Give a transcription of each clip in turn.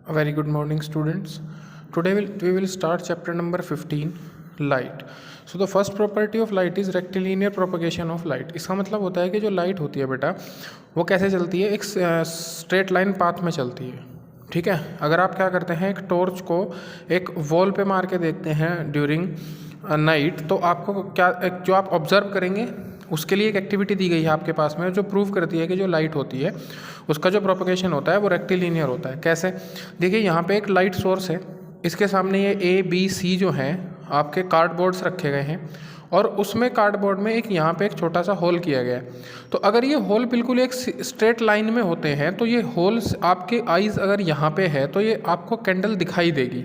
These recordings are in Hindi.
A very good morning, students. Today we will start chapter number 15, light. So the first property of light is rectilinear propagation of light. इसका मतलब होता है कि जो लाइट होती है बेटा वो कैसे चलती है, एक स्ट्रेट लाइन पाथ में चलती है। ठीक है, अगर आप क्या करते हैं, एक टॉर्च को एक वॉल पे मार के देखते हैं ड्यूरिंग नाइट, तो आपको क्या जो आप ऑब्जर्व करेंगे उसके लिए एक एक्टिविटी दी गई है आपके पास में जो प्रूव करती है कि जो लाइट होती है उसका जो प्रोपगेशन होता है वो रेक्टिलिनियर होता है। कैसे? देखिए, यहाँ पे एक लाइट सोर्स है, इसके सामने ये ए बी सी जो हैं आपके कार्डबोर्ड्स रखे गए हैं और उसमें कार्डबोर्ड में एक यहाँ पे एक छोटा सा होल किया गया है। तो अगर ये होल बिल्कुल एक स्ट्रेट लाइन में होते हैं तो ये होल्स आपके आईज अगर यहाँ पे है तो ये आपको कैंडल दिखाई देगी।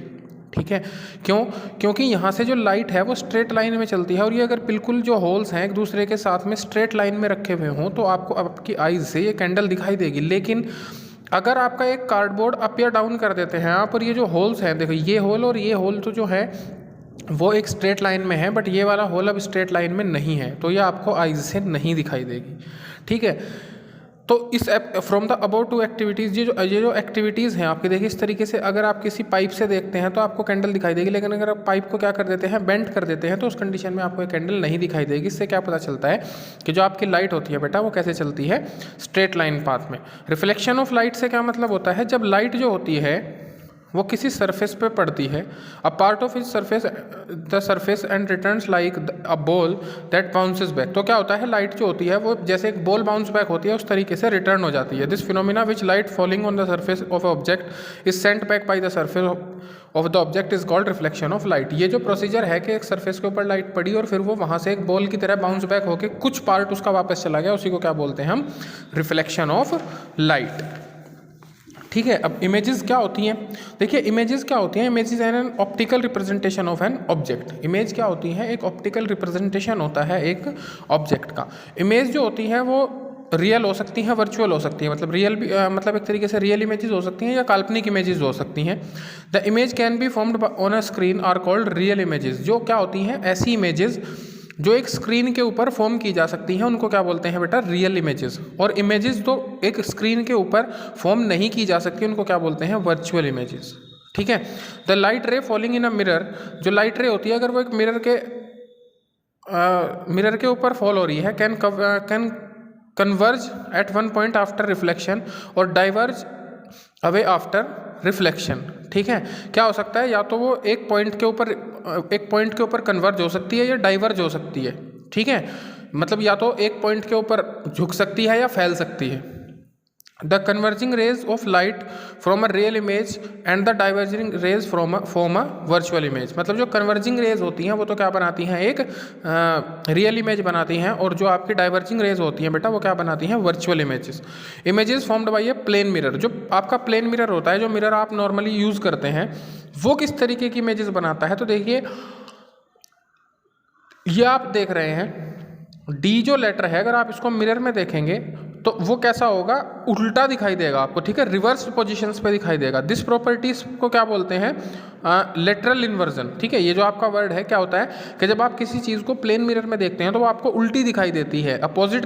ठीक है, क्यों? क्योंकि यहाँ से जो लाइट है वो स्ट्रेट लाइन में चलती है और ये अगर बिल्कुल जो होल्स हैं एक दूसरे के साथ में स्ट्रेट लाइन में रखे हुए हों तो आपको आपकी आईज से ये कैंडल दिखाई देगी। लेकिन अगर आपका एक कार्डबोर्ड अप या डाउन कर देते हैं आप और ये जो होल्स हैं, देखो ये होल और ये होल तो जो है वो एक स्ट्रेट लाइन में है, बट ये वाला होल अब स्ट्रेट लाइन में नहीं है, तो ये आपको आईज से नहीं दिखाई देगी। ठीक है, तो इस from the about to activities ये जो एक्टिविटीज़ हैं आपके, देखिए इस तरीके से अगर आप किसी पाइप से देखते हैं तो आपको कैंडल दिखाई देगी, लेकिन अगर आप पाइप को क्या कर देते हैं, बेंड कर देते हैं, तो उस कंडीशन में आपको एक कैंडल नहीं दिखाई देगी। इससे क्या पता चलता है कि जो आपकी लाइट होती है बेटा वो कैसे चलती है, स्ट्रेट लाइन पाथ में। रिफ्लेक्शन ऑफ लाइट से क्या मतलब होता है, जब लाइट जो होती है वो किसी सरफेस पे पड़ती है, अ पार्ट ऑफ इस surface the surface and returns like a ball that bounces back. तो क्या होता है, लाइट जो होती है वो जैसे एक बॉल बाउंस बैक होती है उस तरीके से रिटर्न हो जाती है। This phenomena which light falling on the surface of object is sent back by the surface of the object is called reflection of light. ये जो प्रोसीजर है कि एक सरफेस के ऊपर लाइट पड़ी और फिर वो वहाँ से एक बॉल की तरह बाउंस बैक होकर कुछ पार्ट उसका वापस चला गया, उसी को क्या बोलते हैं हम, रिफ्लेक्शन ऑफ लाइट। ठीक है, अब इमेजेस क्या होती हैं? देखिए इमेजेस क्या होती हैं, images are an optical representation of an object. Image क्या होती है, एक ऑप्टिकल रिप्रेजेंटेशन होता है एक ऑब्जेक्ट का। इमेज जो होती है वो रियल हो सकती हैं, वर्चुअल हो सकती है, मतलब रियल भी मतलब एक तरीके से रियल इमेजेस हो सकती हैं या काल्पनिक इमेजेस हो सकती हैं। The image can be formed on a screen are called real images. जो क्या होती हैं, ऐसी इमेजेस जो एक स्क्रीन के ऊपर फॉर्म की जा सकती हैं उनको क्या बोलते हैं बेटा, रियल इमेजेस। और इमेजेस तो एक स्क्रीन के ऊपर फॉर्म नहीं की जा सकती उनको क्या बोलते हैं, वर्चुअल इमेजेस। ठीक है, द लाइट रे फॉलिंग इन अ मिरर, जो लाइट रे होती है अगर वो एक मिरर के ऊपर फॉल हो रही है, can converge eight one point after reflection और डाइवर्ज अवे आफ्टर रिफ्लेक्शन। ठीक है, क्या हो सकता है, या तो वो एक पॉइंट के ऊपर कन्वर्ज हो सकती है या डाइवर्ज हो सकती है। ठीक है, मतलब या तो एक पॉइंट के ऊपर झुक सकती है या फैल सकती है। The converging rays of light from a real image and the diverging rays from a virtual image. मतलब जो कन्वर्जिंग रेज होती हैं वो तो क्या बनाती हैं, एक रियल इमेज बनाती हैं, और जो आपकी डाइवर्जिंग रेज होती हैं बेटा वो क्या बनाती हैं, virtual images. Images formed by a plane mirror, जो आपका प्लेन मिरर होता है, जो मिरर आप नॉर्मली यूज़ करते हैं, वो किस तरीके की इमेजेस बनाता है। तो देखिए ये आप देख रहे हैं डी जो लेटर है, अगर आप इसको मिरर में देखेंगे तो वो कैसा होगा, उल्टा दिखाई देगा आपको। ठीक है, रिवर्स पोजीशंस पे दिखाई देगा। दिस प्रॉपर्टीज को क्या बोलते हैं, लेटरल इन्वर्जन। ठीक है, ये जो आपका वर्ड है क्या होता है कि जब आप किसी चीज़ को प्लेन मिरर में देखते हैं तो वो आपको उल्टी दिखाई देती है, अपोजिट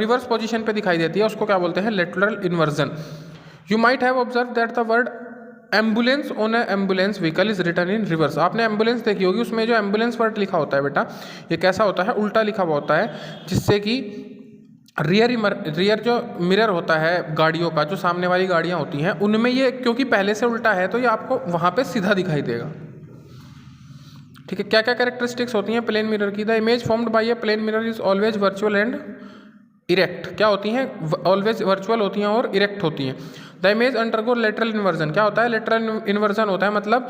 रिवर्स पोजीशन पे दिखाई देती है, उसको क्या बोलते हैं, lateral inversion. You might have observe that the word ambulance on A ambulance vehicle is return in reverse. आपने एम्बुलेंस देखी होगी, उसमें जो एम्बुलेंस वर्ड लिखा होता है बेटा ये कैसा होता है, उल्टा लिखा हुआ होता है, जिससे कि रियर जो मिरर होता है गाड़ियों का, जो सामने वाली गाड़ियाँ होती हैं उनमें ये क्योंकि पहले से उल्टा है तो ये आपको वहाँ पे सीधा दिखाई देगा। ठीक है, क्या क्या कैरेक्टरिस्टिक्स होती हैं प्लेन मिरर की। The image formed by a plane mirror is always virtual and erect. क्या होती हैं, ऑलवेज वर्चुअल होती हैं और इरेक्ट होती हैं। The image undergo lateral inversion. क्या होता है, लेटरल इन्वर्जन होता है, मतलब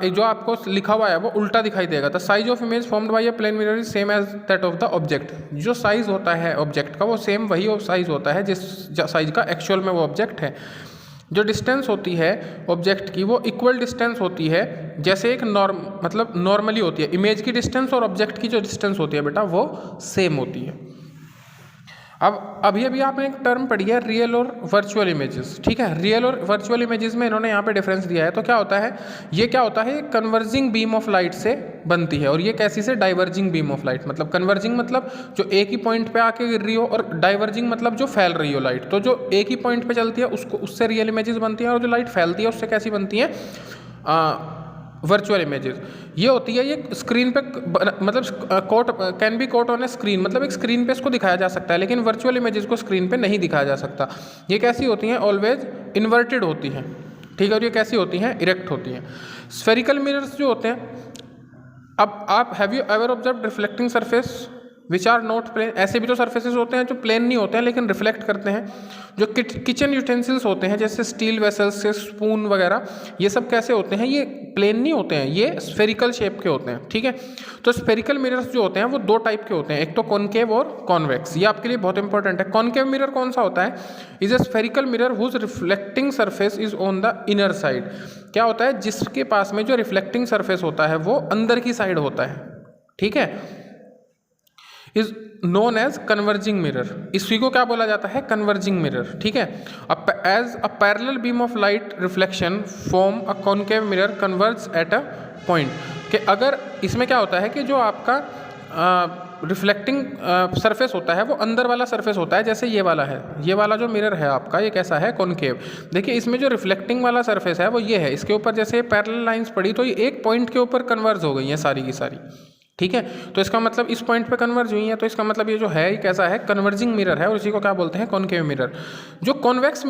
जो आपको लिखा हुआ है वो उल्टा दिखाई देगा। The size of image formed by a plane mirror is same as that of the object. जो साइज होता है ऑब्जेक्ट का वो सेम वही साइज होता है जिस साइज का एक्चुअल में वो ऑब्जेक्ट है। जो डिस्टेंस होती है ऑब्जेक्ट की वो इक्वल डिस्टेंस होती है, जैसे एक मतलब नॉर्मली होती है। इमेज की डिस्टेंस और ऑब्जेक्ट की जो डिस्टेंस होती है बेटा वो सेम होती है। अब अभी आपने एक टर्म पढ़ी है रियल और वर्चुअल इमेजेस, ठीक है। रियल और वर्चुअल इमेजेस में इन्होंने यहाँ पे डिफरेंस दिया है। तो क्या होता है, ये क्या होता है, कन्वर्जिंग बीम ऑफ लाइट से बनती है, और ये कैसी से, डाइवर्जिंग बीम ऑफ लाइट। मतलब कन्वर्जिंग मतलब जो एक ही पॉइंट पे आके गिर रही हो, और डाइवर्जिंग मतलब जो फैल रही हो लाइट। तो जो एक ही पॉइंट पे चलती है उसको, उससे रियल इमेजेस बनती हैं, और जो लाइट फैलती है उससे कैसी बनती है, वर्चुअल इमेजेस। ये होती है, ये स्क्रीन पे मतलब caught can be caught on a screen, मतलब एक स्क्रीन पे इसको दिखाया जा सकता है, लेकिन वर्चुअल इमेजेस को स्क्रीन पे नहीं दिखाया जा सकता। ये कैसी होती हैं, ऑलवेज इन्वर्टेड होती हैं, ठीक है। और ये कैसी होती हैं, इरेक्ट होती हैं। स्फेरिकल मिरर्स जो होते हैं, अब आप have you ever observe reflecting surface which are not plane. ऐसे भी तो सर्फेसेस होते हैं जो प्लेन नहीं होते हैं लेकिन रिफ्लेक्ट करते हैं। जो किचन यूटेंसिल्स होते हैं जैसे स्टील वेसल्स से स्पून वगैरह, ये सब कैसे होते हैं, ये प्लेन नहीं होते हैं, ये स्फेरिकल शेप के होते हैं, ठीक है। तो स्फेरिकल मिरर्स जो होते हैं वो दो टाइप के होते हैं, एक तो कॉनकेव और कॉन्वेक्स। ये आपके लिए बहुत इंपॉर्टेंट है। कॉनकेव मिरर कौन सा होता है, is a spherical mirror whose reflecting surface is on the inner side. क्या होता है, जिसके पास में जो रिफ्लेक्टिंग सरफेस होता है वो अंदर की साइड होता है, ठीक है। Is known as converging mirror, इसी को क्या बोला जाता है, कन्वर्जिंग मिरर, ठीक है। As a parallel beam of light reflection form a concave mirror converge at a point. कि अगर इसमें क्या होता है कि जो आपका रिफ्लेक्टिंग सरफेस होता है वो अंदर वाला सरफेस होता है, जैसे ये वाला है, ये वाला जो मिरर है आपका ये कैसा है, कॉनकेव। देखिए इसमें जो रिफ्लेक्टिंग वाला सरफेस है वो ये है, इसके ऊपर जैसे पैरेलल लाइंस पड़ी तो ये एक पॉइंट के ऊपर कन्वर्ज हो गई हैं सारी की सारी, ठीक है। तो इसका मतलब इस पॉइंट पे कन्वर्ज हुई है, तो इसका मतलब ये जो है ये कैसा है, कन्वर्जिंग मिरर है, और इसी को क्या बोलते हैं, कॉनकेव मिरर। जो कॉन्वेक्स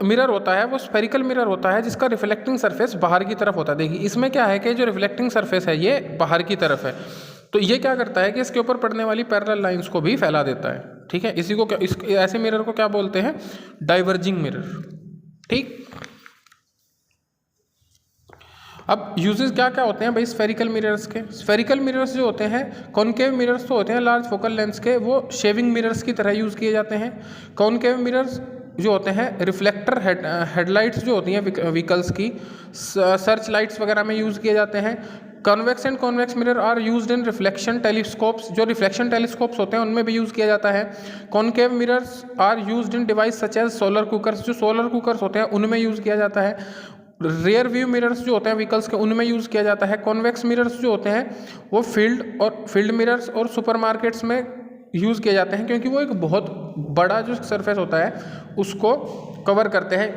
मिरर होता है वो स्फेरिकल मिरर होता है जिसका रिफ्लेक्टिंग सरफेस बाहर की तरफ होता है। देखिए इसमें क्या है कि जो रिफ्लेक्टिंग सरफेस है ये बाहर की तरफ है, तो ये क्या करता है कि इसके ऊपर पड़ने वाली पैरेलल लाइंस को भी फैला देता है, ठीक है। इसी को ऐसे मिरर को क्या बोलते हैं, डाइवर्जिंग मिरर, ठीक। अब यूजेस क्या क्या होते हैं भाई स्फेरिकल मिरर्स के। स्फेरिकल मिरर्स जो होते हैं, कॉनकेव मिरर्स तो होते हैं लार्ज फोकल लेंस के, वो शेविंग मिरर्स की तरह यूज़ किए जाते हैं। कॉनकेव मिरर्स जो होते हैं रिफ्लेक्टर हेडलाइट्स जो होती हैं व्हीकल्स की, सर्च लाइट्स वगैरह में यूज़ किए जाते हैं। Convex and convex mirror are used in reflection telescopes, जो रिफ्लेक्शन टेलीस्कोप्स होते हैं उनमें भी यूज़ किया जाता है। Concave mirrors are used in device such as solar cookers, जो सोलर कुकर्स होते हैं उनमें यूज़ किया जाता है। रियर व्यू मिरर्स जो होते हैं व्हीकल्स के उनमें यूज़ किया जाता है। कॉन्वेक्स मिरर्स जो होते हैं वो फील्ड मिरर्स और सुपरमार्केट्स में यूज़ किए जाते हैं, क्योंकि वो एक बहुत बड़ा जो सरफेस होता है उसको कवर करते हैं।